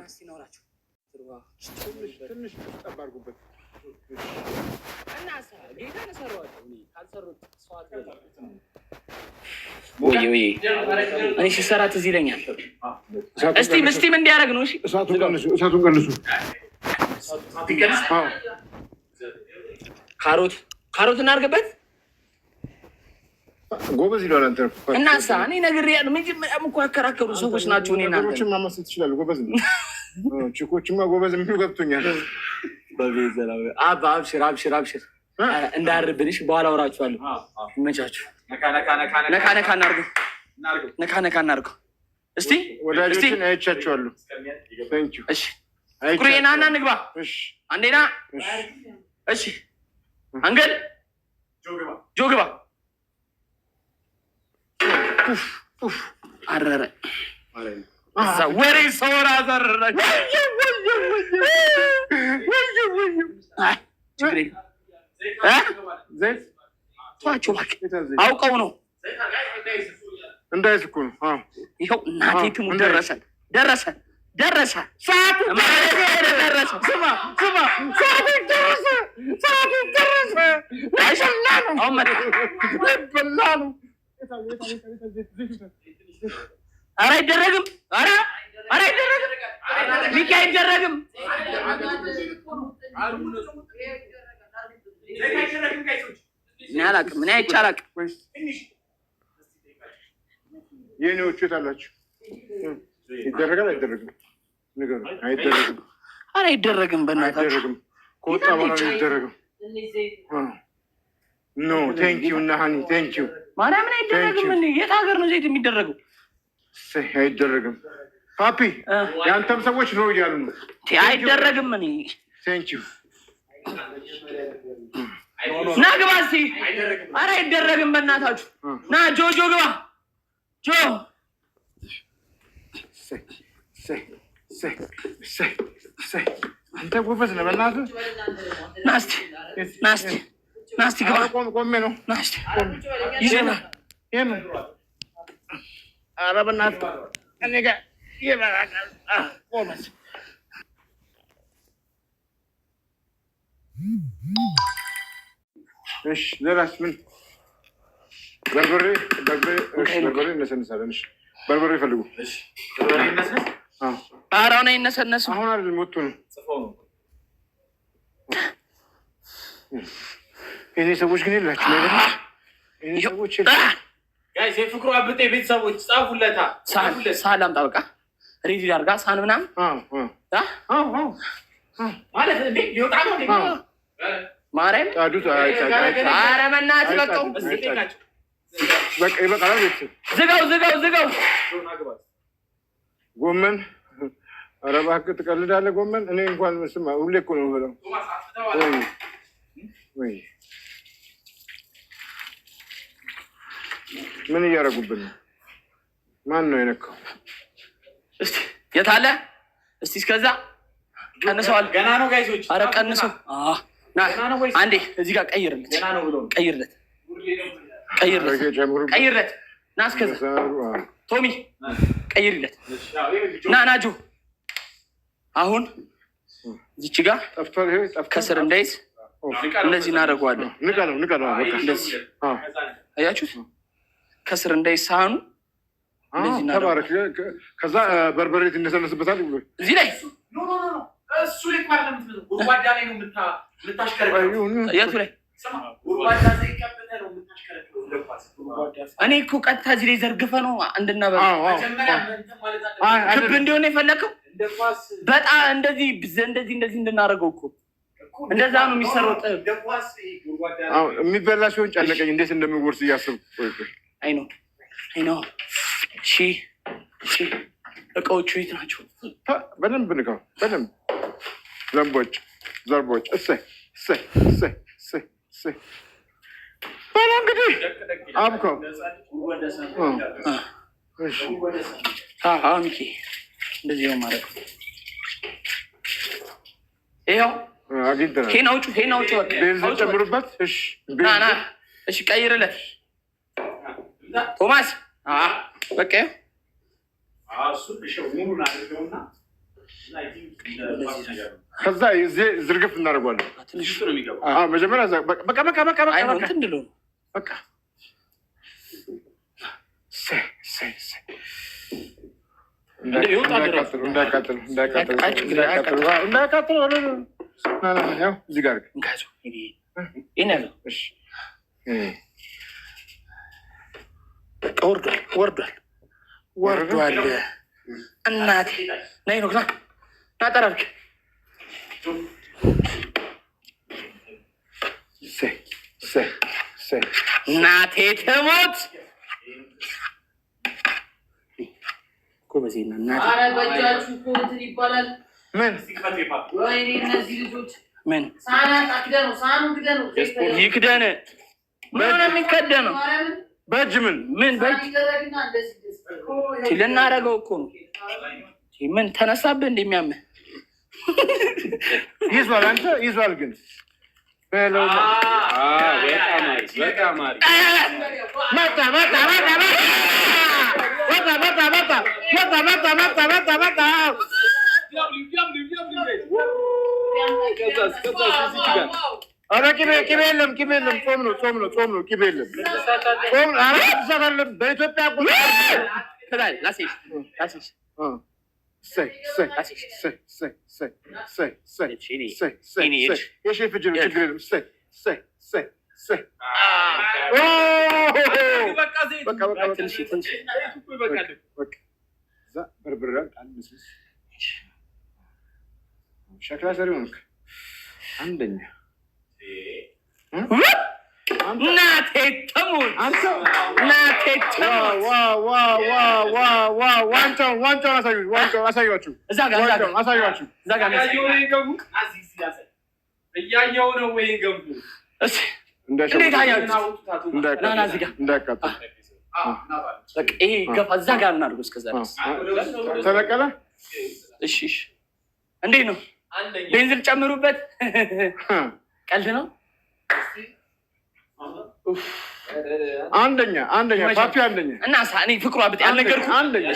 እስቲ ኖራችሁ ትንሽ ጠባርጉበት እና ጌታ ነሰራዋለሁ እኔ ካልሰሩት ሰዋት ወይ እኔ ሲሰራ ትዝ ይለኛል። እስቲ ምን እንዲያደርግ ነው? እሺ እሳቱን ቀንሱ። ካሮት እናድርግበት። ጎበዝ ይላል አንተ እና እኔ ነግሬያለሁ። መጀመሪያም እኮ ያከራከሩ ሰዎች ናቸው። እኔ ነገሮችን ማመስል ትችላለህ። ጎበዝ ነው። ቺኮችማ ጎበዝ የሚሉ ገብቶኛል። አብሽር እንዳያርብልሽ በኋላ አወራችኋለሁ። ይመቻችሁ። ነካ እናድርገው። እስቲ ወዳጆችን አይቻቸዋለሁ። እሺ ኩሬ ና እንግባ። አንዴና እሺ አንገል ጆ ግባ። አረረ ወሬ ሰወራ ዘረረ ተዋቸው እባክህ። አውቀው ነው እንዳይስኩ ነው። ይኸው እናቴ ትሙት ደረሰ ሰዓቱ ደረሰ። ስማ ሰዓቱ ደረሰ። አይሸላ ነው አሁን በላ ነው። ኧረ አይደረግም። ኧረ አይደረግም። ሚኪ አይደረግም። እኔ አላውቅም። እኔ አይቼ አላውቅም። የኔዎቹ የት አላችሁ? ይደረጋል አይደረግም? ንገሩ። አይደረግም። ኧረ አይደረግም። በእናታችሁ ከወጣ በኋላ ነው የሚደረገው። ኖ ቴንኪው እና ሀኒ ቴንኪው። ማርያምን አይደረግም። የት ሀገር ነው ዘይት የሚደረገው? አይደረግም። ፓፒ የአንተም ሰዎች ነው እያሉ ነው። አይደረግም። እኔ ቴንኪው ና ግባ እስኪ። ኧረ አይደረግም። በእናታችሁ ና ጆ ግባ። ጆ አንተ ጎበዝ ነህ። በእናትህ ና እስኪ ግባ። ቆሜ ነው። ና እስኪ ይዘና የምን ኧረ በእናትህ እኔ ጋር ይበላል። ጎበዝ እሺ። ሌላስ ምን? በርበሬ እነሰንሳለን። እሺ በርበሬ ይፈልጉ። ኧረ አሁን አይነሰነስም። አሁን አይደለም ወጡ ነው። የእኔ ሰዎች ግን የላችሁም አይደል? የእኔ ሰዎች ጋይስ የፍቅሩ አብጤ ቤተሰቦች ጻፉለታ። ሳህን ላምጣ። በቃ ሬዲ አድርጋ ሳህን ምናምን ማለት እንዴ ሊወጣ ነው እንዴ? ማርያም ጣዱት። ኧረ በእናትህ በቃው። በቃ ይበቃል። ዝጋው። ጎመን ኧረ እባክህ ትቀልዳለህ። ጎመን እኔ እንኳን ስማ ሁሌ እኮ ነው የምበላው። ወይ ምን እያደረጉብን ነው? ማን ነው የነካው? እስቲ የት አለ? እስቲ እስከዛ ቀንሰዋል። ገና ነው ጋይሶች። ኧረ ቀንሰው። ና አንዴ እዚህ ጋር ቀይርለት። ና እስከዛ ቶሚ ቀይርለት። ና ጆ አሁን እዚች ጋር ከስር እንዳይዝ እንደዚህ እናደርገዋለን። ንቀለው እንደዚህ አያችሁት? ከስር እንዳይዝ ሳህኑ እንደዚህ እናደርገዋለን። ከዛ በርበሬ ትነሰነስበታል እዚህ ላይ እሱ ላይ ማለት ነው። ጉርጓዳ ላይ ነው የምታሽከረክረው። የቱ ላይ? ጉርጓዳ ላይ ቀብተህ ነው የምታሽከረክረው። እኔ እኮ ቀጥታ እዚህ ላይ ዘርግፈ ነው እንድናበላ ክብ እንዲሆን የፈለከው። በጣም እንደዚህ እንድናደርገው እኮ እንደዛ ነው የሚሰራው። የሚበላ ሲሆን ጨነቀኝ። እንዴት እንደሚወርስ እያሰብኩ አይ ነው። እሺ እቃዎቹ የት ናቸው? በደንብ ንካው። በደንብ ዘርቦች እሰይ በላ እንግዲህ አብከው። ሚኪ እንደዚህ ነው ማለት ነው። ይኸው አግኝተናል። ሄን አውጪ ቤንዚን ጨምሩበት። እሺ ቀይርለት ቶማስ። በቃ ከዛ እዚህ ዝርግፍ እናደርገዋለን። ትንሽ ነው የሚገባው። መጀመሪያ በቃ እንዳያቃጥል እዚህ ጋር ወርዷል። እናቴ ነይ ነው ናጠራርክ እናቴ ትሞት ጎበዜና እናቴ። ኧረ በእጃችሁ እኮ እንትን ይባላል። ምን ወይኔ እነዚህ ልጆች ምን ሳህናት አክደነው ሳህኑን ክደነው ይክደን ምን የሚከደነው በእጅ ምን በእጅ ልናደርገው እኮ ነው። ምን ተነሳብህ እንደሚያምህ ይዟል። አንተ ይዟል ግን ኧረ ቅቤ የለም፣ ጾም ነው። ቅቤ የለም። በኢትዮጵያ የሼፍ እጅ ነው። ችግር የለም። በርበሬ ሸክላ ሰሪ ሆንክ። አንደኛ እናቴ ትሙት ዋንጫውን አሳዩዋችሁ። እያየሁ ነው ወይ ገቡ እንዳያቃጥል ይሄ ገፋ እዛ ጋር እናድርገው። እስከዛ ተበቀለ። እሺ እንዴት ነው? ቤንዚን ጨምሩበት። ቀልድ ነው። አንደኛ ፓፒ አንደኛ እና እኔ ፍቅሩ አብጤ አልነገርኩህ። አንደኛ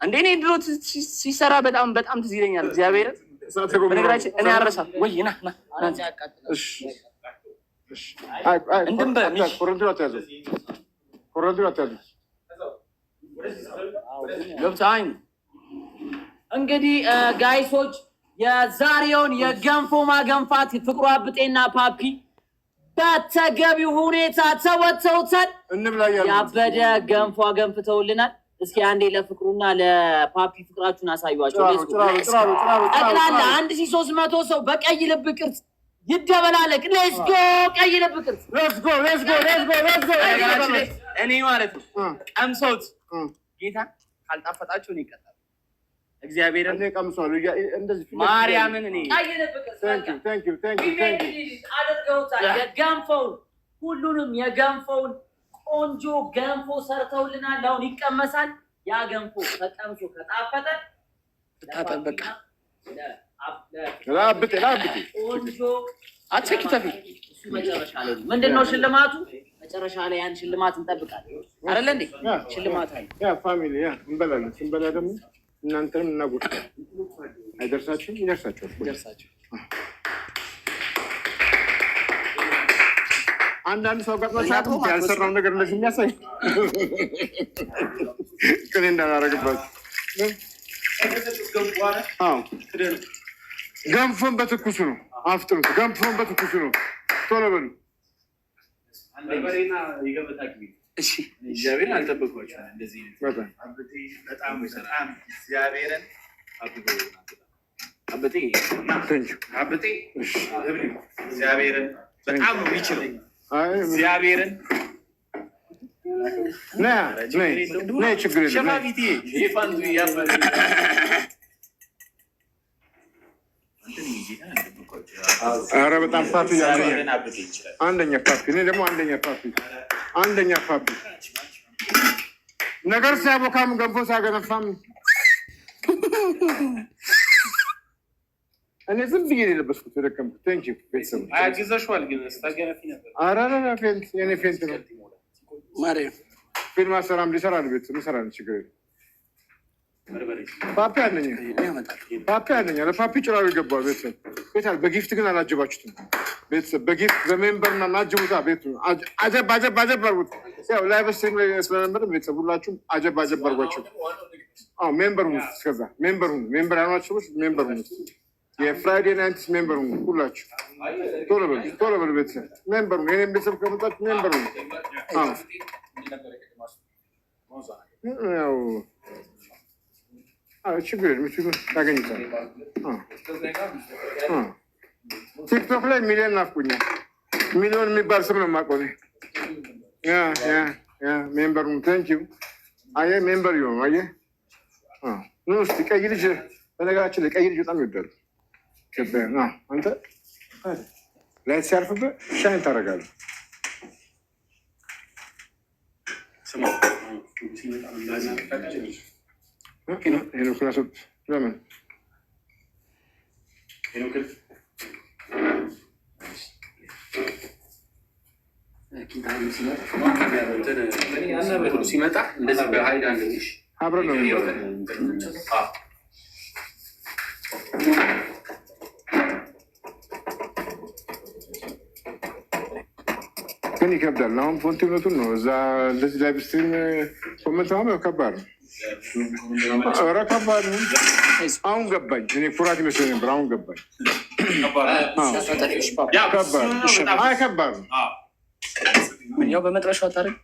እንዴ እኔ ድሮ ሲሰራ በጣም ትዝ ይለኛል። እግዚአብሔር በነገራችን እኔ አልረሳም ወይ ና ገብታኝ። እንግዲህ ጋይሶች የዛሬውን የገንፎ ማገንፋት ፍቅሩ አብጤና ፓፒ በተገቢው ሁኔታ ተወጥተውታል። ያበደ ገንፎ አገንፍተውልናል። እስኪ አንዴ ለፍቅሩና ለፓፒ ፍቅራችሁን አሳዩዋቸው። ጠቅላላ 1300 ሰው በቀይ ልብ ቅርጽ ይደበላለቅ። ሌትስ ጎ! ቀይ ልብ ቅርጽ ሌትስ ጎ! እኔ ማለት ነው ቀምሰውት ጌታ ካልጣፈጣችሁ ነው ይቀጣል። እግዚአብሔርን ቀምሰዋል። እንደዚህ ማርያምን እኔ ቀይ ልብ ቅርጽ አድርገውታል። የገንፎውን ሁሉንም የገንፎውን ቆንጆ ገንፎ ሰርተውልናል። አሁን ይቀመሳል። ያ ገንፎ ተቀምሶ ከጣፈጠ ተጣጣበቃ ላብጤ ቆንጆ አትሰኪተፊ። እሱ መጨረሻ ላይ ምንድነው ሽልማቱ? መጨረሻ ላይ ያን ሽልማት እንጠብቃለን አይደል እንዴ? ሽልማት አለ። ፋሚሊ እንበላለን። ስንበላ ደግሞ እናንተንም እናጎርሳለን። አይደርሳችሁም? ይደርሳችኋል። አንዳንድ ሰው ገጥሟቸው ያልሰራው ነገር እንደዚህ የሚያሳይ ቅኔ እንዳላረግባችሁ። ገንፎን በትኩሱ ነው አፍጥሩት። ገንፎን በትኩሱ ነው። ቶሎ በሉ። እግዚአብሔርን አልጠበቅኳቸውም። እንደዚህ በጣም እግዚአብሔርን እግዚአብሔርን በጣም ነው የሚችለው። እግዚአብሔርን ችግር የለም። ኧረ በጣም ፓፒ አንደኛ ፓፒ። እኔ ደግሞ አንደኛ ፓፒ ነገር ሲያቦካም ገንፎ ሲያገነፋም እኔ ዝም ብዬ የለበስኩት ተደከምኩት። ቴንክ ዩ ቤተሰብ አያግዘሽዋል ግን ስታገረፊ ነበር። አራራ ፌንት የኔ ፌንት ነው ማርያም ፊልም አሰራም ሊሰራል ቤተሰብ ይሰራል። ችግር የለም። ፓፒ አለኝ ለፓፒ ጭራው ይገባል። ቤተሰብ ቤታል በጊፍት ግን አላጀባችሁትም። ቤተሰብ በጊፍት በሜምበርና ናጅቡታ ቤቱ አጀብ አድርጉት። ያው ላይቭ ስትሪም ላይ ስለነበር ቤተሰብ ሁላችሁም አጀብ አድርጓቸው። ሜምበር ሁኑ። እስከዛ ሜምበር ሁኑ። ሜምበር ያሏችሁ ሰዎች ሜምበር ሁኑ። የፍራይዴ ናይትስ ሜምበር ሁኑ ሁላችሁ። ቶሎ በሉ ቤተሰብ ሜምበር ሁኑ። የኔም ቤተሰብ ከመጣችሁ ሜምበር ሁኑ። ያው ችግር ታገኝታል። ቲክቶክ ላይ ሚሊዮን ናፍቁኛል። ሚሊዮን የሚባል ስም ነው የማውቀው እኔ። ሜምበር ሁኑ። ቴንኪው። አየህ ሜምበር ይሆኑ። አየህ ኑ እስኪ ቀይ ልጅ በነገራችን ላይ ቀይ ልጅ በጣም ይወዳሉ። አንተ ላይት ሲያርፍብህ ሻይን ታደርጋለህ። ለምን ሲመጣ እንደዚህ በሀይል አብረን ነው ግን ይከብዳል። አሁን ፎንቲ እውነቱን ነው። እዛ እንደዚህ ላይቭ ስትሪም ኮመንት ማመብ ከባድ ነው። ኧረ ከባድ ነው። አሁን ገባኝ። እኔ ኩራት ይመስለኝ ነበር። አሁን ገባኝ። ከባድ ነው። ያው በመጥረሻው ታደርግ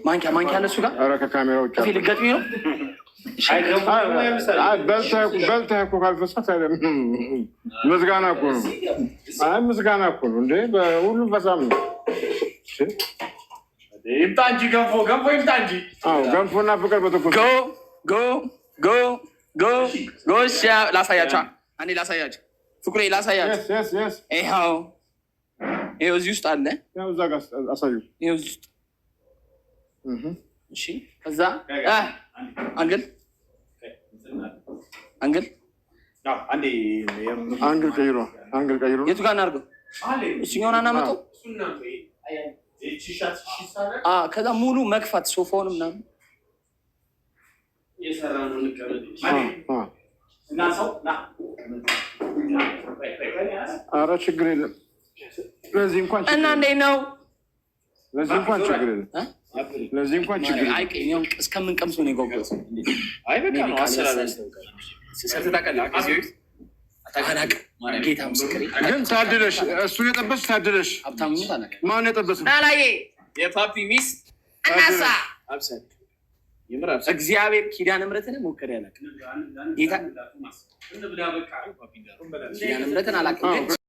ማንኪያ ለሱ ጋር ከካሜራ ውጭ ልገጥሚ ነው። በልተህ እኮ ካልፈሳት ምስጋና እኮ ነው። ምስጋና እኮ ነው እንደ በሁሉም ፈሳም ነው። ይምጣ እንጂ ገንፎ ይምጣ እንጂ። ገንፎና ፍቅር በተኮሰ ላሳያቸው። አንዴ ላሳያቸው። ፍቅሬ ላሳያቸው። ይኸው እዚህ ውስጥ አለ። እዛ ጋር አሳዩ። ይኸው እዚህ ውስጥ እሺ። ከዛ አንግል ቀይሮ የቱ ጋር እናድርገው? እሱኛውን አናመጣው። ከዛ ሙሉ መግፋት ሶፋውን ምናምን ኧረ ችግር የለም። ለዚህ እንኳን እና እንዴት ነው? ለዚህ እንኳን ችግር የለም። እስከምንቀምሰው ነው የጓጓሁት። ጌታ ምስክሬ ግን ታድለሽ። እሱን የጠበስሽ ታድለሽ። ማን የጠበስሽ? ላላዬ የፓፒ ሚስት እናሳ እግዚአብሔር ኪዳነ ምሕረትን ሞከረ ያላቅ ጌታ ኪዳነ ምሕረትን አላውቅም።